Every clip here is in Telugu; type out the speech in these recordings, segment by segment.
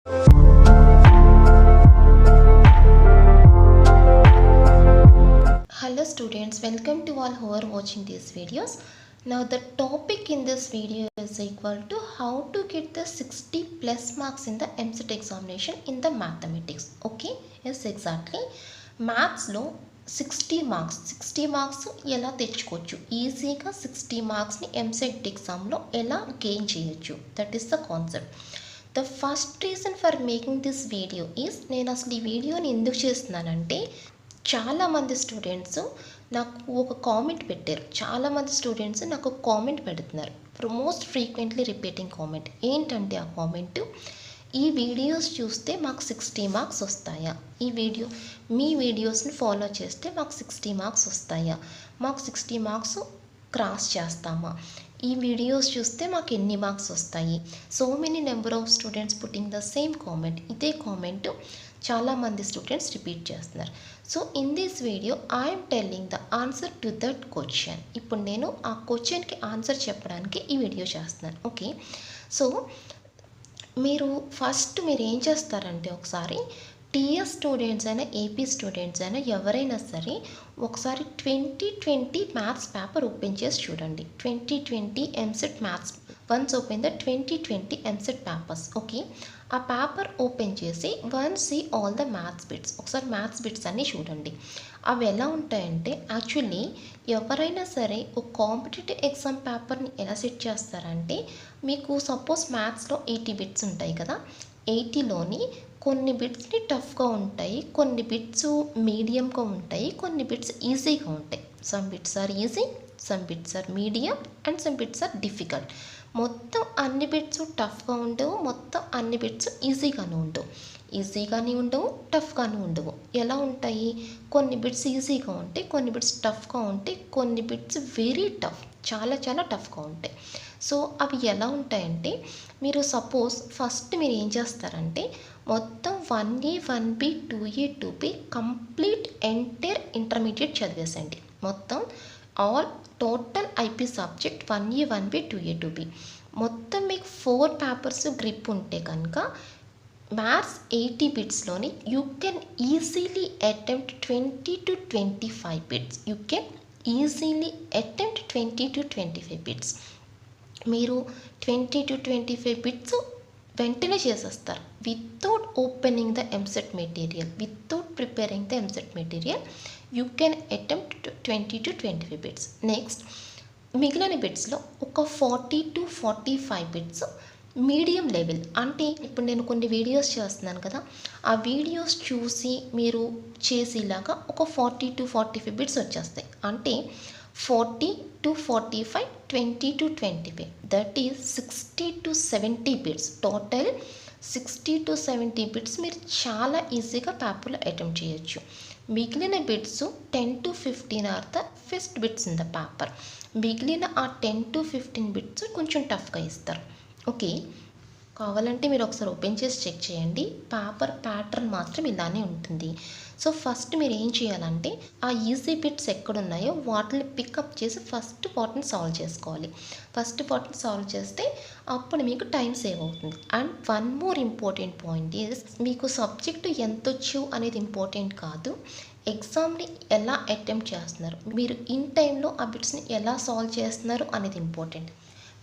Hello students, welcome to all who are watching these videos. Now the topic in this video is equal to how to get the 60 plus marks in the MCET examination in the mathematics. Okay, yes exactly. Maths లో 60 మార్క్స్ ఎలా తెచ్చుకోవచ్చు, ఈజీగా 60 మార్క్స్ని ఎంసెట్ ఎగ్జామ్లో ఎలా గెయిన్ చేయొచ్చు, that is the concept. The first reason for making this video is, నేను అసలు ఈ వీడియోని ఎందుకు చేస్తున్నానంటే చాలామంది స్టూడెంట్స్ నాకు ఒక కామెంట్ పెట్టారు. చాలామంది స్టూడెంట్స్ నాకు కామెంట్ పెడుతున్నారు. మోస్ట్ ఫ్రీక్వెంట్లీ రిపీటింగ్ కామెంట్ ఏంటంటే, ఆ కామెంట్, ఈ వీడియోస్ చూస్తే మాకు 60 మార్క్స్ వస్తాయా, మీ వీడియోస్ని ఫాలో చేస్తే మాకు 60 మార్క్స్ వస్తాయా, మాకు 60 మార్క్స్ క్రాస్ చేస్తామా, ఈ వీడియోస్ చూస్తే మాకు ఎన్ని మార్క్స్ వస్తాయి. So many number of students putting the same comment. ఇదే కామెంట్ చాలామంది స్టూడెంట్స్ రిపీట్ చేస్తున్నారు. So in this video I'm telling the answer to that question. ఇప్పుడు నేను ఆ క్వశ్చన్కి ఆన్సర్ చెప్పడానికి ఈ వీడియో చేస్తున్నాను. ఓకే, సో మీరు ఏం చేస్తారంటే, ఒకసారి టీఎస్ స్టూడెంట్స్ అయినా ఏపీ స్టూడెంట్స్ అయినా ఎవరైనా సరే ఒకసారి 2020 మ్యాథ్స్ పేపర్ ఓపెన్ చేసి చూడండి. 2020 EAMCET maths, once open the 2020 EAMCET papers. Okay, ఆ పేపర్ ఓపెన్ చేసి once see all the maths bits, ఒకసారి మ్యాథ్స్ బిట్స్ అన్నీ చూడండి. అవి ఎలా ఉంటాయంటే, యాక్చువల్లీ ఎవరైనా సరే ఒక కాంపిటేటివ్ ఎగ్జామ్ పేపర్ని ఎలా సెట్ చేస్తారంటే, మీకు సపోజ్ మ్యాథ్స్లో 80 బిట్స్ ఉంటాయి కదా, 80లోని కొన్ని బిట్స్ని టఫ్గా ఉంటాయి, కొన్ని బిట్స్ మీడియంగా ఉంటాయి, కొన్ని బిట్స్ ఈజీగా ఉంటాయి. Some bits are easy, some bits are medium and some bits are difficult. మొత్తం అన్ని బిట్స్ టఫ్గా ఉండవు, మొత్తం అన్ని బిట్స్ ఈజీగానే ఉండవు, టఫ్గానే ఉండవు. ఎలా ఉంటాయి, కొన్ని బిట్స్ ఈజీగా ఉంటాయి, కొన్ని బిట్స్ టఫ్గా ఉంటాయి, కొన్ని బిట్స్ వెరీ టఫ్, చాలా టఫ్గా ఉంటాయి. సో అవి ఎలా ఉంటాయంటే, మీరు సపోజ్ ఫస్ట్ మీరు ఏం చేస్తారంటే, మొత్తం 1A 1B 2A 2B complete entire intermediate చదివేసండి. మొత్తం all total IP subject 1A 1B 2A 2B మొత్తం మీకు 4 పేపర్స్ గ్రిప్ ఉంటే కనుక మ్యాథ్స్ 80 బిట్స్లోని you can easily attempt 20 to 25 bits. You can easily attempt 20 to 25 bits. మీరు 20 to 25 బిట్స్ వెంటనే చేసేస్తారు without opening the EAMCET material, without preparing the EAMCET material. You can attempt 20 to 25 bits. Next మిగిలిన బిట్స్లో ఒక 40 to 45 బిట్స్ మీడియం లెవెల్. అంటే ఇప్పుడు నేను కొన్ని వీడియోస్ చేస్తున్నాను కదా, ఆ వీడియోస్ చూసి మీరు చేసేలాగా ఒక 40 to 45 బిట్స్ వచ్చేస్తాయి. అంటే 40 to 45, 20 to 25, that is 60 to 70 bits. Total 60 to 70 bits మీరు చాలా ఈజీగా పేపర్లో అటెంప్ట్ చేయొచ్చు. మిగిలిన bits 10 to 15 are the first bits in the paper. మిగిలిన ఆ 10 to 15 బిట్స్ కొంచెం టఫ్గా ఇస్తారు. ఓకే, కావాలంటే మీరు ఒకసారి ఓపెన్ చేసి చెక్ చేయండి. పేపర్ ప్యాటర్న్ మాత్రం ఇలానే ఉంటుంది. సో ఫస్ట్ మీరు ఏం చేయాలంటే, ఆ ఈజీ బిట్స్ ఎక్కడున్నాయో వాటిని పికప్ చేసి ఫస్ట్ వాటిని సాల్వ్ చేసుకోవాలి. ఫస్ట్ వాటిని సాల్వ్ చేస్తే అప్పుడు మీకు టైం సేవ్ అవుతుంది. And one more important point is, మీకు సబ్జెక్టు ఎంత వచ్చు అనేది ఇంపార్టెంట్ కాదు, ఎగ్జామ్ని ఎలా అటెంప్ట్ చేస్తున్నారు, మీరు ఇన్ టైంలో ఆ బిట్స్ని ఎలా సాల్వ్ చేస్తున్నారు అనేది ఇంపార్టెంట్.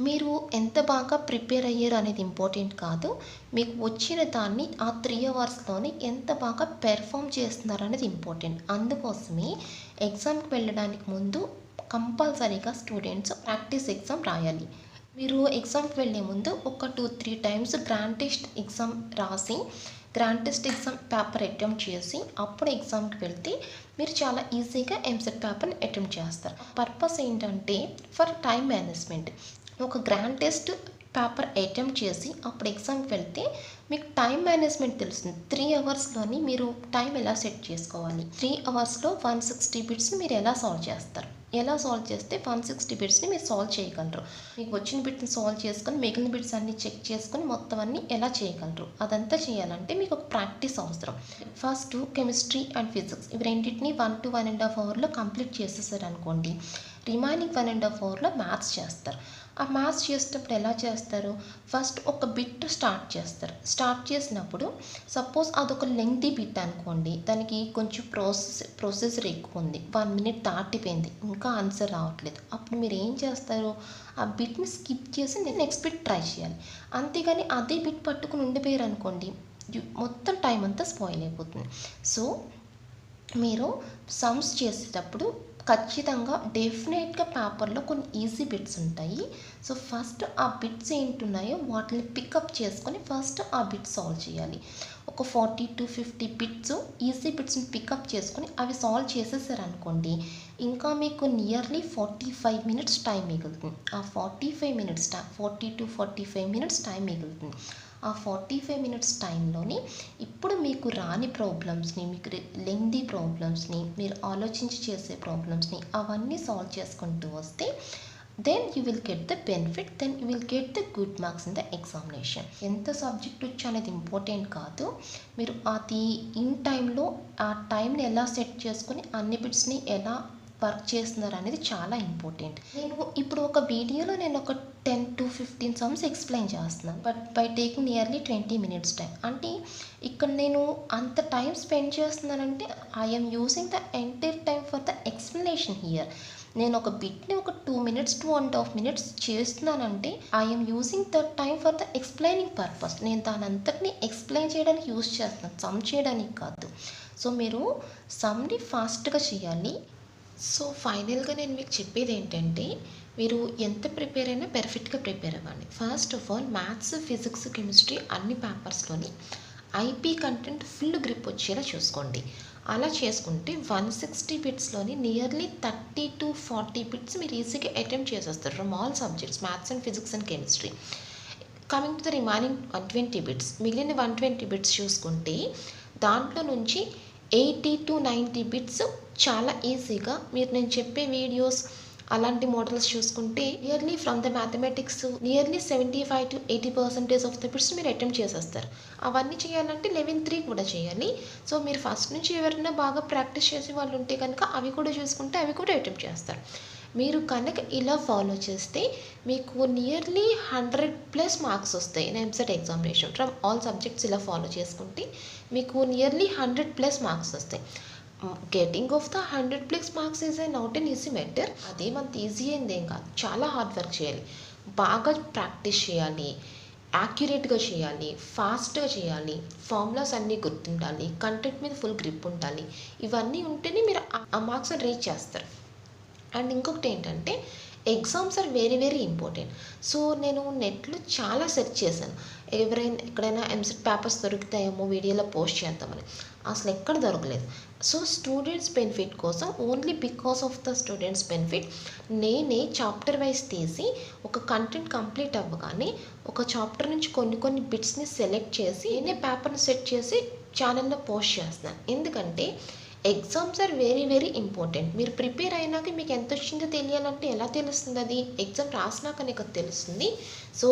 మీరు ఎంత బాగా ప్రిపేర్ అయ్యారు అనేది ఇంపార్టెంట్ కాదు, మీకు వచ్చిన దాన్ని ఆ 3 అవర్స్లోని ఎంత బాగా పెర్ఫామ్ చేస్తున్నారు అనేది ఇంపార్టెంట్. అందుకోసమే ఎగ్జామ్కి వెళ్ళడానికి ముందు కంపల్సరీగా స్టూడెంట్స్ ప్రాక్టీస్ ఎగ్జామ్ రాయాలి. మీరు ఎగ్జామ్కి వెళ్ళే ముందు ఒక 2-3 టైమ్స్ గ్రాండ్ టెస్ట్ ఎగ్జామ్ రాసి, grand test exam paper attempt చేసి అప్పుడు ఎగ్జామ్కి వెళ్తే మీరు చాలా ఈజీగా ఎంసెట్ పేపర్ని అటెంప్ట్ చేస్తారు. పర్పస్ ఏంటంటే, ఫర్ టైం మేనేజ్మెంట్. ఒక గ్రాండ్ టెస్ట్ పేపర్ అటెంప్ట్ చేసి అప్పుడు ఎగ్జామ్కి వెళ్తే మీకు టైం మేనేజ్మెంట్ తెలుస్తుంది. 3 అవర్స్లోని మీరు టైం ఎలా సెట్ చేసుకోవాలి, 3 అవర్స్లో 160 బిట్స్ని మీరు ఎలా సాల్వ్ చేస్తారు, ఎలా సాల్వ్ చేస్తే 160 బిట్స్ని మీరు సాల్వ్ చేయగలరు, మీకు వచ్చిన బిట్స్ని సాల్వ్ చేసుకొని మిగిలిన బిట్స్ అన్నీ చెక్ చేసుకొని మొత్తం అన్నీ ఎలా చేయగలరు. అదంతా చేయాలంటే మీకు ఒక ప్రాక్టీస్ అవసరం. ఫస్ట్ కెమిస్ట్రీ అండ్ ఫిజిక్స్ ఇవి రెండింటిని 1 to 1.5 అవర్లో కంప్లీట్ చేసేసారు అనుకోండి, రిమైనింగ్ 1.5 అవర్లో మ్యాథ్స్ చేస్తారు. ఆ మ్యాథ్స్ చేసేటప్పుడు ఎలా చేస్తారు, ఫస్ట్ ఒక బిట్ స్టార్ట్ చేస్తారు. స్టార్ట్ చేసినప్పుడు సపోజ్ అదొక లెంగ్తీ బిట్ అనుకోండి, దానికి కొంచెం ప్రొసెసర్ ఎక్కువ ఉంది, 1 మినిట్ దాటిపోయింది, ఇంకా ఆన్సర్ రావట్లేదు. అప్పుడు మీరు ఏం చేస్తారు, ఆ బిట్ని స్కిప్ చేసి నేను నెక్స్ట్ బిట్ ట్రై చేయాలి. అంతేగాని అదే బిట్ పట్టుకుని ఉండిపోయారు అనుకోండి, మొత్తం టైం అంతా స్పాయిల్ అయిపోతుంది. సో మీరు సమ్స్ చేసేటప్పుడు ఖచ్చితంగా డెఫినెట్గా పేపర్లో కొన్ని ఈజీ బిట్స్ ఉంటాయి. సో ఫస్ట్ ఆ బిట్స్ ఏంటున్నాయో వాటిని పికప్ చేసుకొని ఫస్ట్ ఆ బిట్ సాల్వ్ చేయాలి. ఒక 40 to 50 బిట్స్ ఈజీ బిట్స్ని పికప్ చేసుకొని అవి సాల్వ్ చేసేసారనుకోండి, ఇంకా మీకు నియర్లీ 45 మినిట్స్ టైం మిగులుతుంది. ఆ 40 to 45 మినిట్స్ టైం మిగులుతుంది. ఆ 45 మినిట్స్ టైంలోని ఇప్పుడు మీకు రాని ప్రాబ్లమ్స్ని, మీకు లెంగ్దీ ప్రాబ్లమ్స్ని, మీరు ఆలోచించి చేసే ప్రాబ్లమ్స్ని అవన్నీ సాల్వ్ చేసుకుంటూ వస్తే then you will get the benefit, then you will get the good marks in the examination. ఎంత సబ్జెక్ట్ వచ్చు అనేది ఇంపార్టెంట్ కాదు, మీరు అది ఇన్ టైంలో ఆ టైంని ఎలా సెట్ చేసుకొని అన్ని బిట్స్ని ఎలా వర్క్ చేస్తున్నారు అనేది చాలా ఇంపార్టెంట్. నేను ఇప్పుడు ఒక వీడియోలో నేను ఒక 10 to 15 సమ్స్ ఎక్స్ప్లెయిన్ చేస్తున్నాను, but by taking nearly 20 minutes time. అంటే ఇక్కడ నేను అంత టైం స్పెండ్ చేస్తున్నానంటే I'm using the entire time for the explanation here. నేను ఒక బిట్ని ఒక 2 మినిట్స్ to 1.5 మినిట్స్ చేస్తున్నానంటే I'm using the time for the explaining purpose. నేను దాని అంతటిని ఎక్స్ప్లెయిన్ చేయడానికి యూజ్ చేస్తున్నాను, సమ్ చేయడానికి కాదు. సో మీరు సమ్ని ఫాస్ట్గా చేయాలి. సో ఫైనల్గా నేను మీకు చెప్పేది ఏంటంటే, మీరు ఎంత ప్రిపేర్ అయినా పెర్ఫెక్ట్గా ప్రిపేర్ అవ్వండి. First of all maths, physics, chemistry అన్ని పేపర్స్లోని ఐపీ కంటెంట్ ఫుల్ గ్రిప్ వచ్చేలా చూసుకోండి. అలా చేసుకుంటే 160 బిట్స్లోని నియర్లీ 30 to 40 బిట్స్ మీరు ఈజీగా అటెంప్ట్ చేసేస్తారు from all subjects, maths and physics and chemistry. Coming to the remaining 120 bits, మిగిలిన 120 బిట్స్ చూసుకుంటే దాంట్లో నుంచి 80 to 90 బిట్స్ చాలా ఈజీగా మీరు నేను చెప్పే వీడియోస్ అలాంటి మోడల్స్ చూసుకుంటే nearly from the mathematics nearly 75 to 80% of the bits మీరు అటెంప్ట్ చేసేస్తారు. అవన్నీ చేయాలంటే లెవెల్ 3 కూడా చేయాలి. సో మీరు ఫస్ట్ నుంచి ఎవరైనా బాగా ప్రాక్టీస్ చేసే వాళ్ళు ఉంటే కనుక అవి కూడా చూసుకుంటే అవి కూడా అటెంప్ట్ చేస్తారు. మీరు కనుక ఇలా ఫాలో చేస్తే మీకు నియర్లీ 100+ మార్క్స్ వస్తాయి in EAMCET examination from all subjects. ఇలా ఫాలో చేసుకుంటే మీకు నియర్లీ 100+ మార్క్స్ వస్తాయి. Getting of the 100+ marks is a not an easy matter. అదేమంత ఈజీ అయింది ఏం కాదు, చాలా హార్డ్ వర్క్ చేయాలి, బాగా ప్రాక్టీస్ చేయాలి, యాక్యురేట్గా చేయాలి, ఫాస్ట్గా చేయాలి, ఫార్ములాస్ అన్నీ గుర్తుండాలి, కంటెంట్ మీద ఫుల్ గ్రిప్ ఉండాలి. ఇవన్నీ ఉంటేనే మీరు ఆ మార్క్స్ రీచ్ చేస్తారు. అండ్ ఇంకొకటి ఏంటంటే exams are very very important. So నేను నెట్లో చాలా సెర్చ్ చేశాను, ఎవరైనా ఎక్కడైనా ఎంసెట్ పేపర్స్ దొరుకుతాయేమో వీడియోలో పోస్ట్ చేద్దామని. అసలు ఎక్కడ దొరకలేదు. సో స్టూడెంట్స్ బెనిఫిట్ కోసం, only because of the students benefit, నేనే చాప్టర్ వైజ్ తీసి ఒక కంటెంట్ కంప్లీట్ అవ్వగానే ఒక చాప్టర్ నుంచి కొన్ని బిట్స్ని సెలెక్ట్ చేసి నేనే పేపర్ని సెట్ చేసి ఛానల్లో పోస్ట్ చేస్తున్నాను. ఎందుకంటే exams are very very important. మీరు ప్రిపేర్ అయినాక మీకు ఎంత వచ్చిందో తెలియాలంటే ఎలా తెలుస్తుంది? అది ఎగ్జామ్ రాసినాక నీకు తెలుస్తుంది. So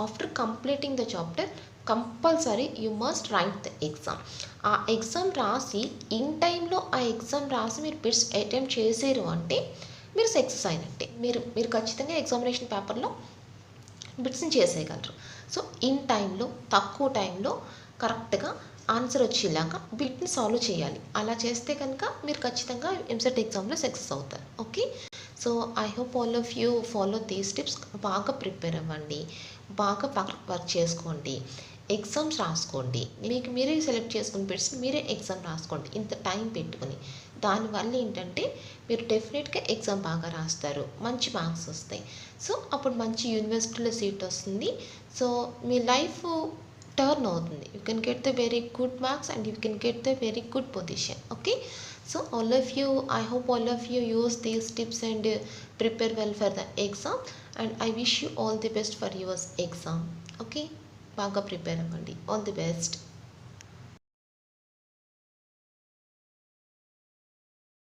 after completing the chapter compulsory you must right the exam. ఆ ఎగ్జామ్ రాసి ఇన్ టైంలో ఆ ఎగ్జామ్ రాసి మీరు బిట్స్ అటెంప్ట్ చేసారు అంటే మీరు సక్సెస్ అయినట్టే. మీరు ఖచ్చితంగా ఎగ్జామినేషన్ పేపర్లో బిట్స్ని చేసేయగలరు. సో ఇన్ టైంలో, తక్కువ టైంలో కరెక్ట్గా ఆన్సర్ వచ్చేలాగా బిట్ని సాల్వ్ చేయాలి. అలా చేస్తే కనుక మీరు ఖచ్చితంగా ఎంసెట్ ఎగ్జామ్లో సక్సెస్ అవుతారు. Okay, so I hope all of you follow these tips. బాగా ప్రిపేర్ అవ్వండి, బాగా వర్క్ చేసుకోండి, ఎగ్జామ్స్ రాసుకోండి, మీకు మీరే సెలెక్ట్ చేసుకుని బిట్స్ మీరే ఎగ్జామ్ రాసుకోండి ఇంత టైం పెట్టుకుని. దానివల్ల ఏంటంటే మీరు డెఫినెట్గా ఎగ్జామ్ బాగా రాస్తారు, మంచి మార్క్స్ వస్తాయి. సో అప్పుడు మంచి యూనివర్సిటీలో సీట్ వస్తుంది. సో మీ లైఫ్ టర్న్ అవుతుంది. You can get the very good marks and you can get the very good position. Okay, so all of you, I hope all of you use these tips and prepare well for the exam, and I wish you all the best for your exam. Okay, baga prepare avandi. All the best.